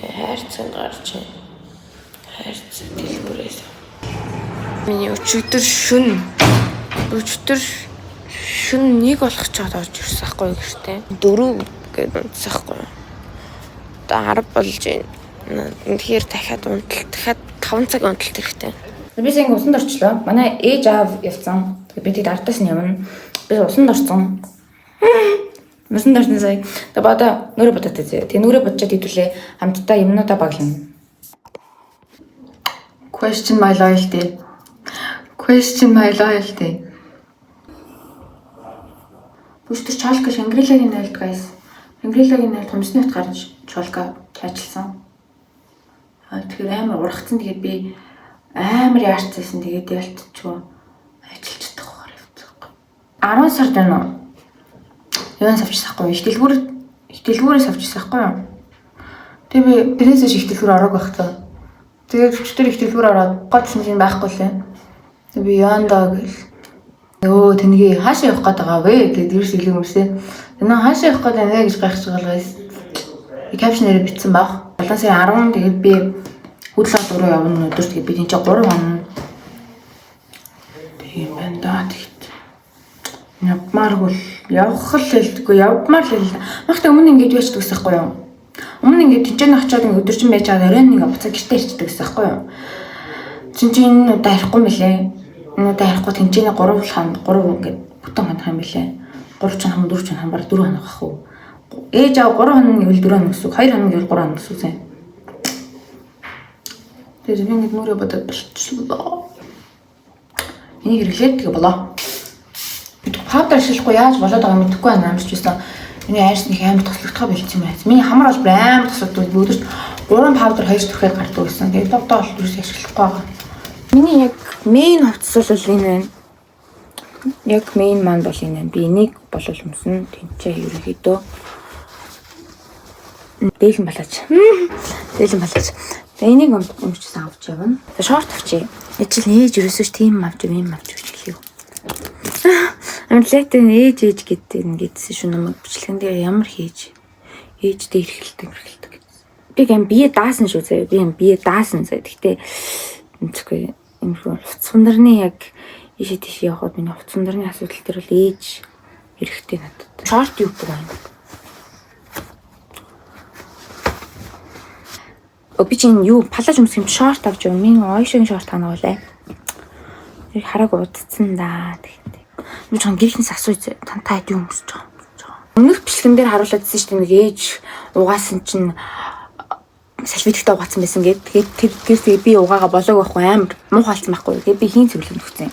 Хайрцаг гарч байна. Хайрцаг дэлгүүрээс. Миний өчигдөр шүн 1 болох чад орж ирсэн хгүй гэртээ. 4 гээд унтсахгүй. Одоо 10 болж байна. Тэгэхээр дахиад 5 цаг унталт хэрэгтэй. Би сая усанд орчлоо. Манай ээж аав явцсан. Би тэгэд ардаас нь явна. Би усанд орсон. Усанд орсон сая. Тэгээ бада нүрэ бодоод зөө. Тэгээ нүрэ бодчиад идүүлээ. Хамтдаа юмнуудаа баглана. Question my loyalty. Бүстэр чалка Шангрилагийн найлд guys. Шангрилагийн найлд хүмсний хот гарч чалка чаачлсан. Тэгэхээр амар ургацсан. Тэгээд би амар яарцсан. Тэгээд ялтчихгүй ажиллаж чадахгүй явцгаахгүй. 10 сард байна уу? Яан савчсахгүй. Ихтэлгүүрээс авчихсан байхгүй юу? Тэгээ би дээрээс ихтэлгүүр ороог байх таа. Тэгээд өчтөр ихтэлгүүр ороод годсон юм байхгүй лээ. Тэгээ би яандаа гэл. Өө тэнийгээ хаашаа явах гээд байгаа вэ? Тэгээд дээрс хэлээ мөрсөө. Энэ хаашаа явах гээд байна гэж гайхаж байгаа guys. Би капшнээр бичсэн баг. 7 сарын 10 тэгээд би хөдлөлт руу явна өдөр тэгээд би тийч 3 хоног. Тийм байна даа тэгэд. Явмааргүй явах л хэлдэггүй явмаар л хэл. Магтаа өмнө ингэж яачдаг гэсэхгүй юу? Өмнө ингэ тэнцэн очиод өдөржин байж байгаа оройн нэг буцаа гэртээ ирчдэг гэсэхгүй юу? Чинь удаа ярихгүй мөлий. Удаа ярихгүй тэнцэний 3 ингэ бүтэн хоног юм билээ. 3 ч хоног 4 ч хоног баг 4 хоног ах уу. Ээж аа 3 хоног гэвэл 4 хоног гэсэн. 2 хоног гэвэл 3 хоног гэсэн. Тэгээд би ингэ нүрэ бодоод болчихлоо. Энийг хэрэглээд тэгээ болоо. Паудер ашиглахгүй яаж болоод байгааг мэдэхгүй байна амжиж байсан. Миний айрс нэг амар тослогдохоо болчихсон юм байна. Миний хамар бол амар тослогддог. Өдөрт 3 паудер 2 төрхөд гардаг гэсэн. Тэгээд тогтоо бол юус ашиглахгүй байгаа. Миний яг мейн хувцас бол энэ байна. Яг мейн маань бол энэ байна. Би энийг болол өмсөн. Тэнцээ ерөнхийдөө дээлэн балаач. Энийг өмчсөн авч явна. Шорт авчи. Ижил ээж ерөөсөө тийм авч юм авч гэж хэлээ. Амлаатай ээж гэдэг ингэдсэн шүү намайг бичлэгэн дээр ямар хийж ээжтэй эрхэлдэг. Би гэн бие даасан шүү заяа. Би бие даасан заяа. Гэхдээ энэ хувцсандарны яг ийшээ тийш явахад миний хувцсандарны асуудал төр бол ээж эрэхтэй надад. Шорт юу гэх юм. Би чинь юу палаж өмсөх юм шорт авч явна. Миний ойшгийн шорт ханагуулаа. Тэр хараг удцсан да. Би ч гэрхнээс асууж тантаа юу өмсөж байгаа. Өмнөх бичлэгэн дээр харуулсан шүү дээ нэг ээж угаасан чинь салфетктай угаасан байсан гэд. Тэгээд би угаага болоог байхгүй амар муу хаалцсан байхгүй. Тэгээд би хийн цэвэрлэг нөхцөн.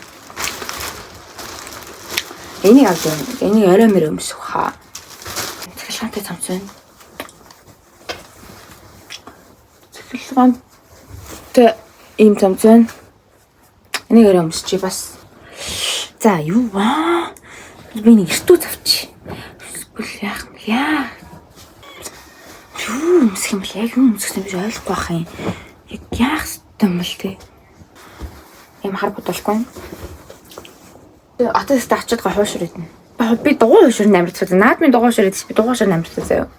Энийг авч явна. Энийг орой мөр өмсөх хаа. Цэглэгаантай цамц байна. Цэглэгаантай ийм цамц байна. Энийг орой өмсчи бас. За юу ваа. Би нэг эртүү завч. Эсвэл яах. Юу өмсөх юм бэ? Яг юу өмсөх юм биш ойлгохгүй байх юм. Яг яах юм бол тээ. Ийм хар бодолгүй. Атаас тачаад гоо хуушур идэнэ. Би дугуй хуушур амирч байгаа. Наадмын дугуй хуушур идэж би дугуй хуушур амирч байгаа.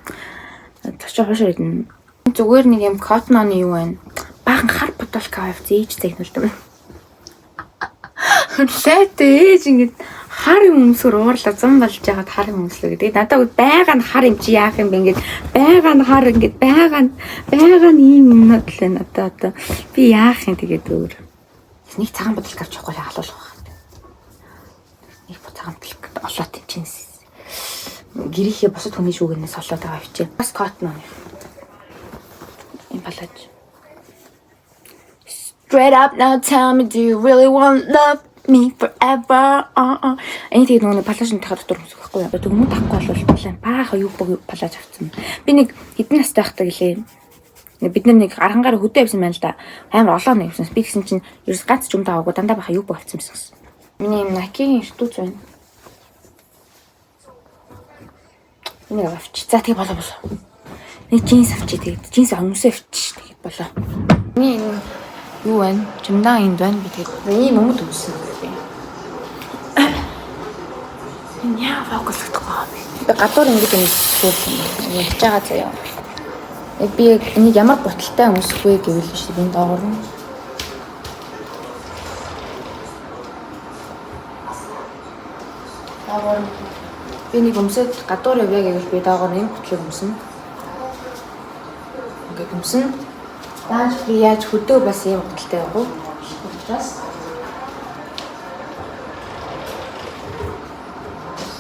Тачаа хуушур идэнэ. Зүгээр нэг юм коттоны юу байна. Баахан хар бодолка авч ээж загнуулдаг байна. Лээтэй ээж ингэж хар юм өмсгөр уурлаа зам болж байгаад хар юм өмслөө гэдэг. Надад байгаа нь хар юм чи яах юм бэ ингэж байгаа нь хар ингэж байгаа нь ийм юмнууд л надад би яах юм тэгээд өөр. Нэг цагаан бодлог авч явахгүй халуулах байна. Нэг цагаан бодлог олоод тийчээс. Гэрийнхээ босод хүний шүүгнээс олоод байгаа авчи. Бас коттон. Им балаж. Straight up now tell me do you really want love me forever. Энийг тэгээд нөгөө палажны тахад дотор өмсөх байхгүй юу? Тэгмүү тахгүй бол балаа бааха юу палаж авцсан. Би нэг хэдэн настай байхдаа гэлээ. Бид нэг аргангаар хөдөө явсан байна л да. Амар олон нэг явсан. Би гэсэн чинь ерөөс ганц ч юм таагүй дандаа баха юу болцсон юмсан. Миний юм Nike-ийн эртүүц байна. Энийг авч. За тэгээ болоо. Нэг джинс авчи тэгээд джинс өмсөө авчи тэгээд болоо. Миний юу вэ? Чимдаа энд байна би тэгээд ийм өмд өмсөн би. Яа фокуслохгүй. Би гадуур ингэж юм суулсан. Яаж байгаа заяа. Яг би энийг ямар боталтай өмсөх вэ гэвэл шүү дээ. Доогоор нь. Доогоор би нэг өмсөд гадуур явъя гэвэл би доогоор энэ ботлыг өмснө. Ингээд өмснө. Яаж би яаж хөдөө бас ийм боталтай явах вэ?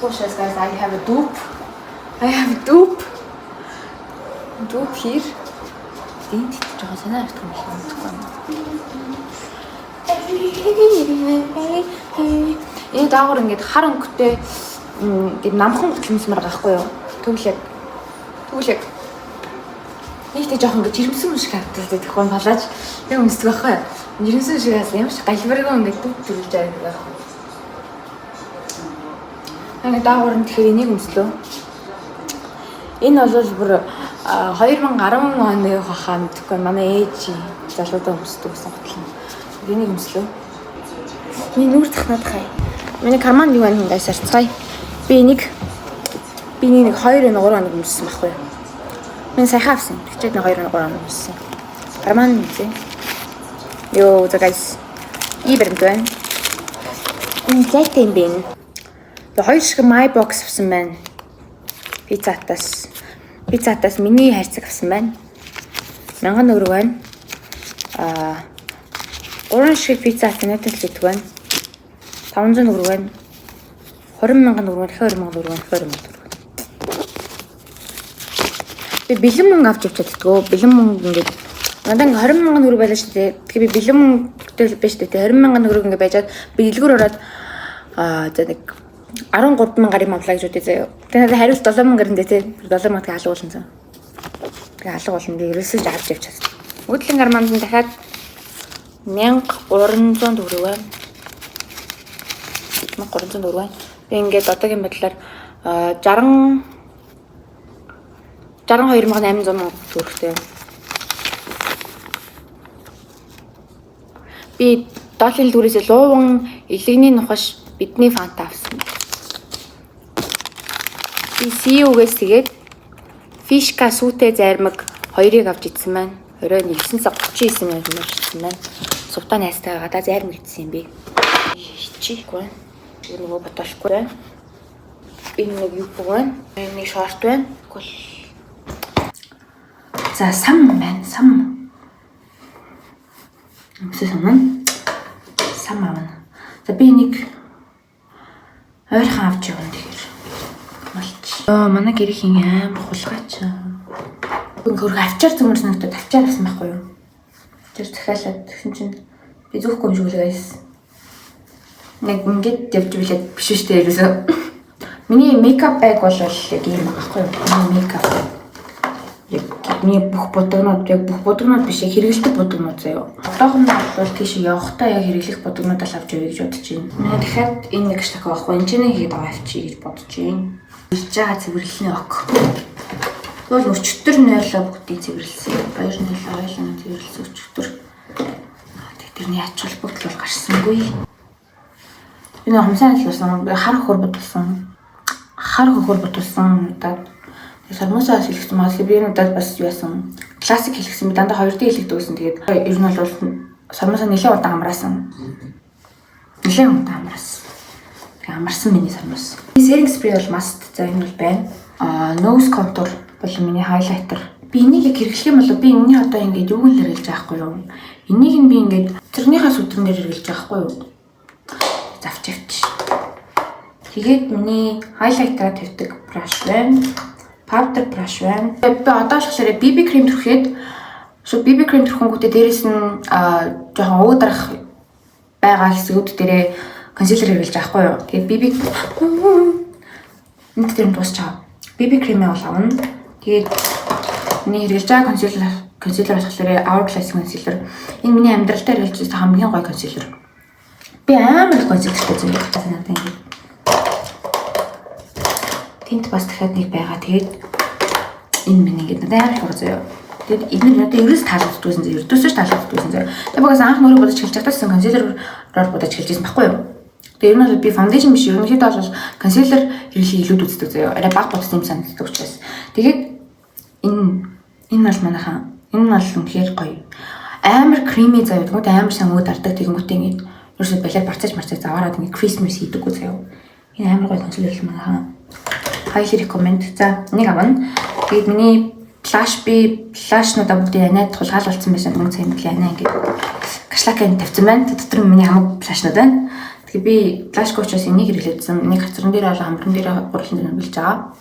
Учраас guys, I have a dupe. Dupe here. Энд жоохон санаа авах юм байна. Энэ даагуур ингээд хар өнгөтэй ингээд намхан готломсмар гахгүй юу? Түглэг. Нийтээ жоохон ингээд жирэмсэн юм шиг харагддаг тэгэхгүй балааж яг өмсдөг байхгүй юу? Жирэмсэн шиг бас ямар ч галбиргаа ингээд дүг төрүүлж байгаа юм. Ингээд даагуур нь тэгэхээр энийг өмслөө. Энэ бол бүр 2010 оны хахаа мэдхгүй манай ээж залуудаа өмсдөг гэсэн готлон. Энийг өмслөө. Миний нүур захнаад хай. Миний карман юу байна гайс арцгаая. Би нэг 2 3 хоног өмссөн байхгүй юу? Миний сайхан авсан. Тэгчээд нэг 2 3 хоног өмссөн. Карман үзье. Йоо загайс. Ибэрмт байна. Энэ зайтай юм бэ. Хоёр шиг my box авсан байна. Пиццатаас миний хайрцаг авсан байна. 1000 төгрөг байна. 3 шиг пицца тэнэтэл зэт байна. 500 төгрөг байна. 20,000 төгрөг, 20,000 төгрөг. Би бэлэн мөнгө авч явчихдаг. Бэлэн мөнгө ингээд надад 20,000 төгрөг байлаа шүү дээ. Тэгэхээр би бэлэн мөнгөтэй биш дээ. 20,000 төгрөг ингээд байжгаад би дэлгүүр ороод за нэг 13,000 гарим авлаа гэж үтэй заяа. Тэгээ надад хариулт 7,000 гэрнтэй тий. 7,000 тэгээ алга болно. Тэгээ алга болно. Би ерөөсөө авч явчихсан. Өдлийн гарманд нь дахиад 1300 төгрөг байна. 1300 төгрөг байна. Би ингээд одоогийн байдлаар 62,800 төгрөгтэй. Би долларын дүрээс лууван илэгний нухаш бидний фанта авсан. Би CEO-гээс тэгээд фишка сүүтэй зармаг 2-ыг авч идсэн байна. Орой 939 минут идсэн байна. Сувтаа найстайгаа гадаа зармаг идсэн юм би. Хичээхгүй байна. Энэ нөгөө ботолхгүй байна. Энэ нэг юу байна? Нэг шорт байна. За сам байна. Сам. Сам авна. За би нэг ойрхон авч явна тэгэхээр. Манай гэрхийн аим хулгайч. Хөргө авчаар зүмэрс нэгтэй тавчаар авсан байхгүй юу? Тэр захиалаад тэгсэн чинь би зөөхгүй юм шиг үлээ байсан. Нэг ингээд явж билээд биш шүү дээ ерөөсөө. Миний мейкап байг бол яг юм байхгүй юу? Миний мейкап. Яг миний бүх будагнууд биш хэрэгэлдэг будагнууд заяа. Одоохон бол тийш явахдаа яг хэрэглэх будагнуудаа л авч явъя гэж бодож байна. Манай дахиад энэ нэг штак байхгүй. Энд чинь хийгээд аваа авчий гэж бодож байна. Ирж байгаа цэвэрлэлийн ок. Тэгвэл өчтөр нойлоо бүгдийг цэвэрлсэн. Баяр нойлоо ойлоо цэвэрлсэн өчтөр. Тэрний ач холбогдол гарсангүй. Би нэг хумсаа хэлсэн. Хар хөхөр бодулсан. Одоо сармусаа хэлсэн мас би надад бас яасан. Классик хэлсэн. Би дандаа 2D хэлдэг гэсэн. Тэгээд ер нь бол сармусаа нэлээд удаан амраасан. Амарсан миний сармус. Setting spray бол must. За энэ бол байна. Nose contour бол миний highlighter. Би энийг яг хэрэглэх юм бол би энэний одоо ингээд юуг нь хэрэглэж байгаа хгүй юу? Энийг нь би ингээд тэрнийхээ сүтрэнээр хэрэглэж байгаа хгүй юу? Завчигч. Тэгээд миний highlighter тавьдаг brush байна. Powder brush байна. Би одоо шахшаараа BB cream түрхэд BB cream түрхэнгүүтээ дээрээс нь жоохон өөдрах байгаа хэсгүүд дээрээ консилер хэрэглэж байгаа хгүй юу. Тэгээд BB энэ дээр дуусчаа. BB cream бол авна. Тэгээд миний хэрэглэж байгаа консилер болохоор Hourglass concealer. Энэ миний амьдралдаа хэрэглэж байгаа хамгийн гоё консилер. Би амар их консилертэй зүйлтэй надад ингэ. Тинт бас дахиад нэг байгаа. Тэгээд энэ миний ингэ надад амар их гоё. Тэгээд энэ надад ерөөс таалагддагсэн зэ. Ердөөсөө таалагддагсэн зэ. Тэгээд багаас анх нөрөө бодож хэлж чадсан консилероор бодож хэлжсэн байхгүй юу? Тэгээд ер нь би foundation биш ерөнхийдөө бол консилер хэрэглэх илүүд үздэг заяа. Арай бага бодсон юм санагддаг учраас. Тэгээд энэ Энэ бол манайхаа. Энэ бол үнэхээр гоё. Амар крими заяа тэгмүүд амар сайн өөд ардаг тэгмүүд ингээд ерөөсөө балиар барцаж заваараад ингээд Christmas хийдэггүй заяа. Энэ амар гоё консоль манайхаа. Highly recommend. За, нэг авна. Тэгээд миний флашнуудаа бүгдийг анаад тулгаал болсон байсан. Тэгмүүд сайн бүлээ анаа ингээд кашлакын тавьсан байна. Дотор нь миний хамаг флашнууд байна. Тэгээ би флаш коучоос энийг хэрэглээдсэн. Энийг хацран дээр болоо хамран дээр гурлан дээр нөлж байгаа.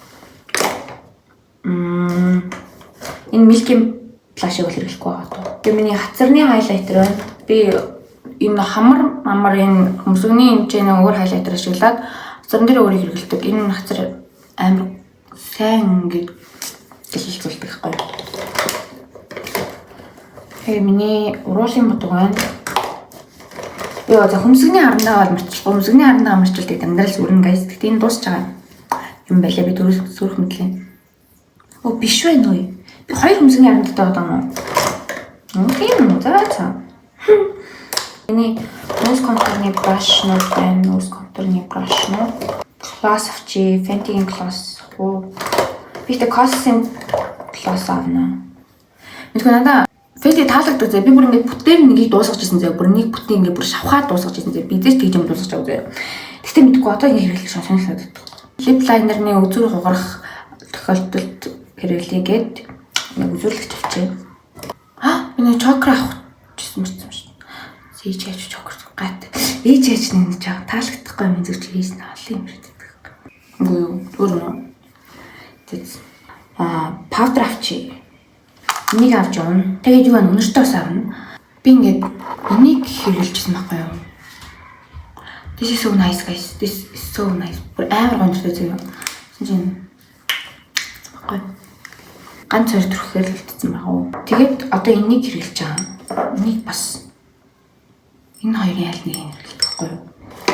Энэ милкийн флашыг бол хэрэглэхгүй байгаа тоо. Тэгээ миний хацарны хайлайтер байна. Би энэ хамар энэ хөмсгөний хэмжээний өөр хайлайтер ашиглаад хацран дээр өөрийг хэрэглэдэг. Энэ хацар амар сайн ингээд дэлгэлцүүлдэг байхгүй. Тэгээ миний уруулын бодог байна. Яа за хөмсгөний харандаа бол марчлахгүй. Хөмсгөний харандаа марчулдаг амьдрал сүрэн гайс. Тэгтээ энэ дуусч байгаа юм байлаа. Би төрөх мэтлээ. Оо биш байна уу? Би хоёр хөмсгөний харандаатай байгаа юм уу? Тийм за. Миний нос контурны брашнууд байна. Нос контурны брашнууд. Класс авчи, Fenty-ийн класс. Би тэ Cossin класс авна. Мэдгүй надаа Fenty таалагддаг зэ. Би бүр ингээд бүтээр нэгийг дуусгаж ирсэн зэ. Бүр нэг бүтэн ингээд бүр шавхаад дуусгаж ирсэн зэ. Би зэж тэгж юм дуусгаж байгаа зэ. Гэхдээ мэдгүй одоо ингэ хэрэглэх сонирхолтой байдаг. Lip liner-ны үзүүр хугарах тохиолдолд хэрэглэгээд нэг үзүүлэгч авчээ. Энэ чокра авах гэсэн юм шиг. Зээж яаж чокр гат. Ээж яаж нэг жаа таалагдахгүй юм зүгч хийсэн олон юм шиг байдаг. Үгүй юу. Өөрөө. Тэс. Powder авчээ. Энийг авч явна. Тэгээд юу вэ? Өнөртөө бас авна. Би ингээд энийг хэрэглэжсэн байхгүй юу? This is so nice guys. This is so nice. Бүр амар гонцтой зөө. Шинэ. Баггүй. Ганц хоёр төрхөөр хэлсэн байгаа уу? Тэгээд одоо энийг хэрэглэж байгаа. Энийг бас энэ хоёрын аль нэг хэрэглэдэг байхгүй юу?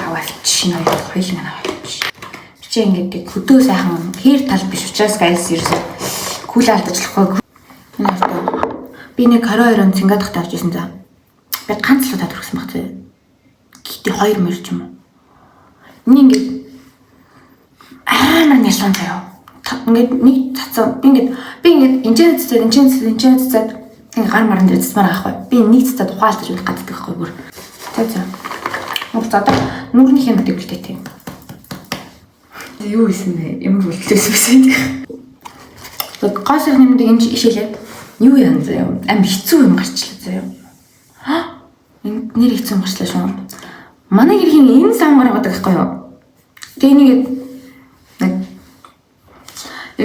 Аваач шинэ хоёр хоёул манай аваач. Чи ингээд хөдөө сайхан хэр тал биш учраас guys ерөөсөө кул алдчихлахгүй. Энэ авто. Би нэг 22 он Сингапурт авч ирсэн за. Би ганц л удаа төрсөн баг зөө. Гэтэ 2 мөр ч юм уу. Энийг ингээд амар нялсан заяа. Ингээд нэг цацсан. Би ингээд энэчэн цэцэд ингээд гар маран дээр цэцмаар аахгүй. Би нэг цэцэд ухаалтаж үлдэх гаддаг байхгүй бүр. За. Мөр задаа нүрнийх юм гэдэг үлдээ тийм. Юу хийсэн бэ? Ямар үлдээсэн бэ? Гаас их нэмдэг энэ ишээлээ. Юу яан заяа. Амар хэцүү юм гарчлаа заяа. Энэ нэр хэцүү юм гарчлаа шүү. Манай гэрхийн энэ сан гаргадаг байхгүй юу? Тэгээ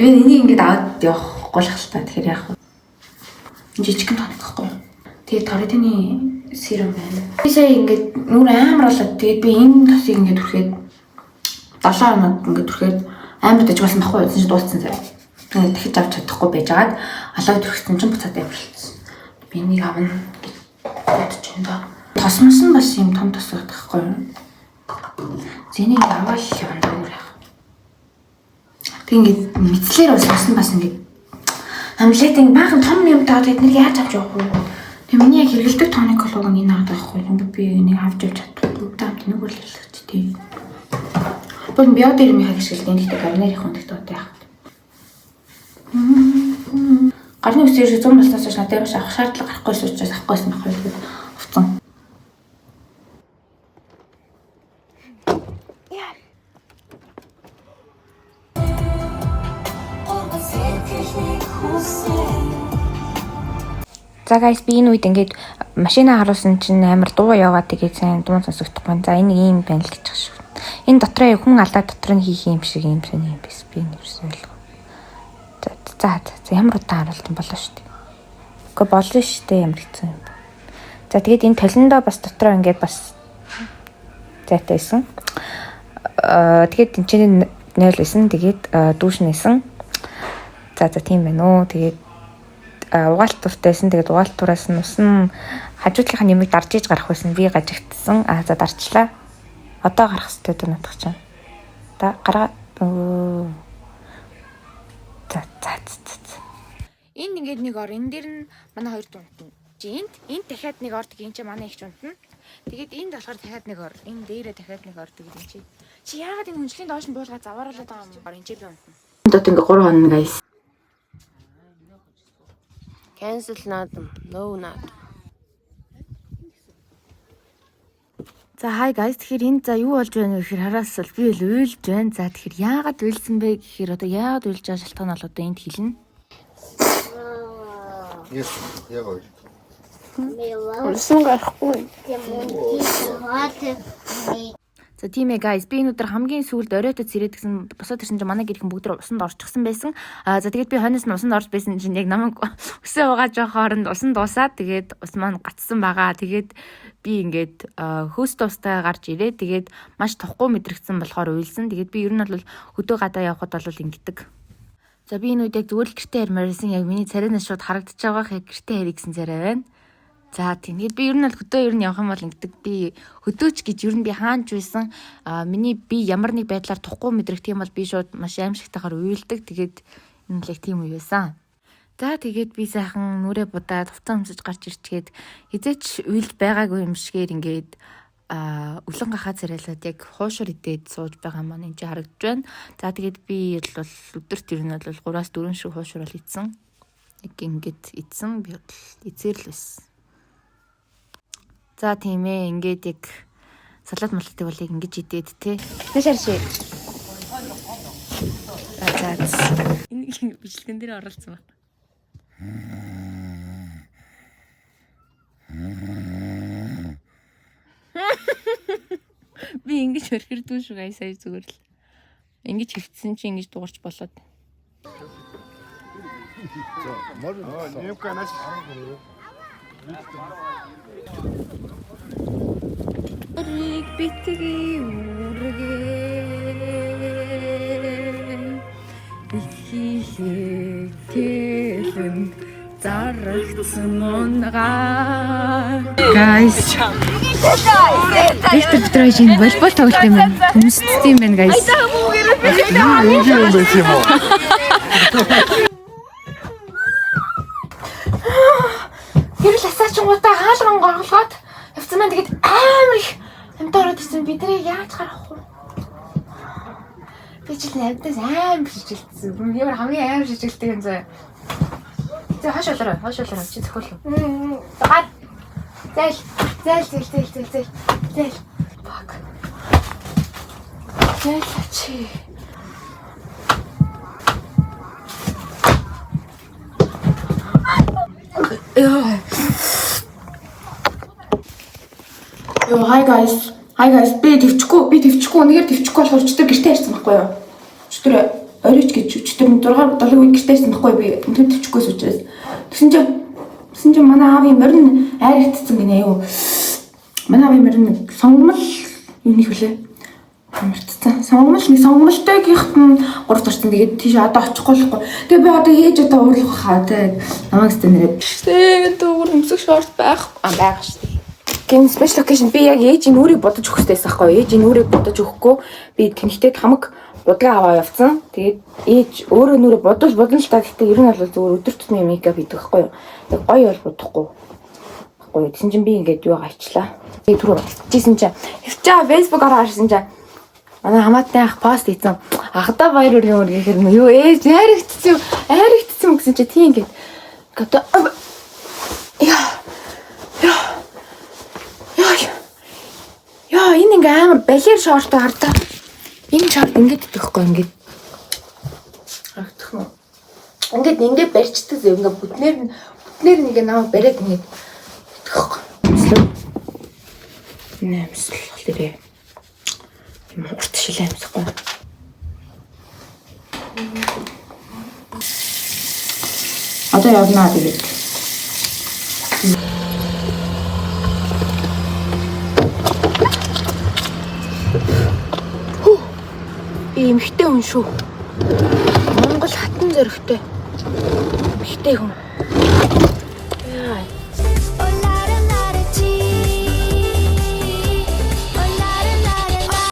энийг ингээд аваад явахгүй л хальтаа. Тэгэхээр яах вэ? Жижигхэн тоног байхгүй юу? Тэгээ торидны серум байна. Би сая ингээд нүр амар болоод тэгээд би энэ тосыг ингээд түрхээд 7 хоног ингээд түрхээд амар дэж болсон байхгүй юу? Дууссан заяа. Тэгээд дахиж авч чадахгүй байжгаад алаа түрхсэн чинь буцаад амарлцсан. Би энийг авна гэж бодож байна. Тосмос нь бас юм том тос байхгүй юу? Зэнийг аваад явна өөр яах. Тэг ингээд мэдслэр бас ингээд амлет ингэ баахан том юм даа тэднийг яаж авч явах вэ? Тэг миний яг хэрэгэлдэг тоник колог нь энэ аваад байхгүй юм. Би энийг авч явж чадахгүй. Таамт нэг үл хэлчих тий. Бол биодермийн хэрэгсэлтэй нэгтэй гарнерийн хүндэгт одоо яах. Гарны үсээр 100 болсноос хойш надад ямарч авах шаардлага гарахгүйс учраас авахгүйсэн байхгүй хувцсан. За guys би энэ үед ингээд машина харуулсан чинь амар дуу яваад тэгээд сайн дуу сонсогдохгүй. За энэ ийм байна л гэж байгаа шүү. Энэ дотроо хүн алдаа дотор нь хийх юм шиг юм сайн юм биш. Би нэрсэн ойлгоо. За ямар удаан харуулт юм болоо шүү дээ. Гэхдээ болно шүү дээ ямар хэцүү юм. За тэгээд энэ толиндоо бас дотроо ингээд бас зайтайсан. Тэгээд энэ чинь 0 байсан. Тэгээд дүүш нэсэн. За тийм байна уу. Тэгээд угаалт туртайсан. Тэгээд угаалт тураас нь усан хажуудлынхаа нэмийг дарж иж гарах байсан. Би гажигдсан. За дарчлаа. Одоо гарах хэрэгтэй дөө надах чинь. За гараа. За. Энд ингээд нэг ор. Энэ дээр нь манай хоёр дуунтна. Энд дахиад нэг ор тийм чи манай их дуунтна. Тэгээд энд болохоор дахиад нэг ор. Энэ дээрээ дахиад нэг ор тэгээд энэ чи яагаад энэ хүнжлийн доош нь буулгаад завааруулаад байгаа юм бэ? Энд чи би унтна. Одоо ингээд 3 хоног guys. Cancel надам. No надам. За hi guys. Тэгэхээр энд за юу болж байна вэ гэхээр хараасвал би л уйлж байна. За тэгэхээр яагаад уйлсан бэ гэхээр одоо яагаад уйлж байгаа шалтгаан нь бол одоо энд хэлнэ. Yes, яагаад? Улсын гарахгүй. За тийм ээ guys. Би өнөөдөр хамгийн сүүлд оройтой цэрээд гэсэн босоод ирсэн чинь манай гэрхэн бүгд усанд орчихсан байсан. За тэгээд би хойноос нь усанд орж байсан чинь яг намайг өсөө угааж байгаа хооронд усанд дуусаад тэгээд ус маань гацсан байгаа. Тэгээд би ингээд хөөс тустай гарч ирээ. Тэгээд маш тохгүй мэдрэгдсэн болохоор уйлсан. Тэгээд би ер нь бол хөдөө гадаа явхад бол ингэдэг. За би энэ үед яг зүгээр л гэртээ хармаарсан яг миний царайнаас шууд харагдаж байгаа яг гэртээ харъя гэсэн царай байна. За тийм. Тэгээд би ер нь бол хөдөө ер нь явах юм бол ингэдэг. Би хөдөөч гэж ер нь би хаанч байсан. Миний би ямар нэг байдлаар тухгүй мэдрэгдэх юм бол би шууд маш аимшигтайгаар уйлдаг. Тэгээд энэ л яг тийм үе байсан. За тэгээд би сайхан нүрээ будаад хувцас өмсөж гарч ирчгээд хизээч уйлд байгаагүй юм шигээр ингээд үлэн гахаа царайлаад яг хуушур идээд сууж байгаа маань энэ харагдж байна. За тэгээд би бол өдөрт ер нь бол 3-4 шиг хуушур бол идсэн. Яг ингээд идсэн би бол эзэр л байсан. За тийм ээ ингээд яг салат малтыг бол яг ингэж идээд те. Тэшэр шээ. За энэ бичлэгэн дээр оролцсон байна. Би ингэж хөрхөрдөө шүү гай сая зүгээр л. Ингэж хөвцсөн чи ингэж дуурч болоод. Рик битгий үргээ ихий хэлэн зарагцсан унгаа. Guys. Виктор Петрович энэ волейбол тоглох юм байна. Төмсдөг юм байна guys. Гэрэл асаачингуудаа хаалган горголоод явцсан маань тэгээд амар их амтаа ороод ирсэн. Бид нэр яаж харах вэ? Би ч амтаас амар шижгэлсэн. Ямар хамгийн амар шижгэлтэй юм заа. За хашаалаа чи зөхөөл. Гар. Зэл. Баг. Зэл чи. Йоо, hi guys. Би төвчгүй. Үнэхээр төвчгүй болохоор өчтөр гэртээ ирсэн байхгүй юу? Өчтөр оройч гэж өчтөр 6-7 үе гэртээ ирсэн байхгүй би. Үнэхээр төвчгүйс учраас. Тэгсэн чинь манай аавын морин айрагдсан гинэ юу. Манай аавын морин сонгомл юу нэг хүлээ. Амарцсан. Сонгомлтой гихт нь 3 зарсан. Тэгээд тийш одоо очихгүй болохгүй. Тэгээ би одоо ээж одоо уурлах хаа те. Намайг өстө нэрээ. Тэгээд өөр өмсөх шорт байх шүү. Гэн special occasion би яг ээжийн нүрийг бодож өгөх хэрэгтэйсэн байхгүй. Ээжийн нүрийг бодож өгөхгүй би тэнхтэйг хамаг удаа аваа явцсан. Тэгээд ээж өөрөө нүрээ бодож л та гэхдээ ер нь бол зөвөр өдөр тутмын мейкап хийдэг байхгүй юу. Яг гоё бол бодохгүй. Байхгүй. Тэгсэн чинь би ингээд юу гайчлаа. Тэгээд түрүү жисэн чинь хөвчөө Facebook-аар харсан чинь манай хамаатны ах пост хийсэн. Ахдаа баяр үрийн үргээр юу ээж хайрагдсан гэсэн чинь тийм ингээд одоо Яа энэ ингээ амар балер шортой хардаа. Энэ шорт ингээд идэхгүй ингээд. Харагдах нь. Ингээд барьчдаг зөө ингээ бүтнээр ингээ намайг бариад ингээд идэхгүй. Нэмсэл болохоор юм урт шил амсахгүй. Одоо явнаа тэгээд. Эмхтэй хүн шүү. Монгол хатан зөрөгтэй. Эмхтэй хүн. Яа.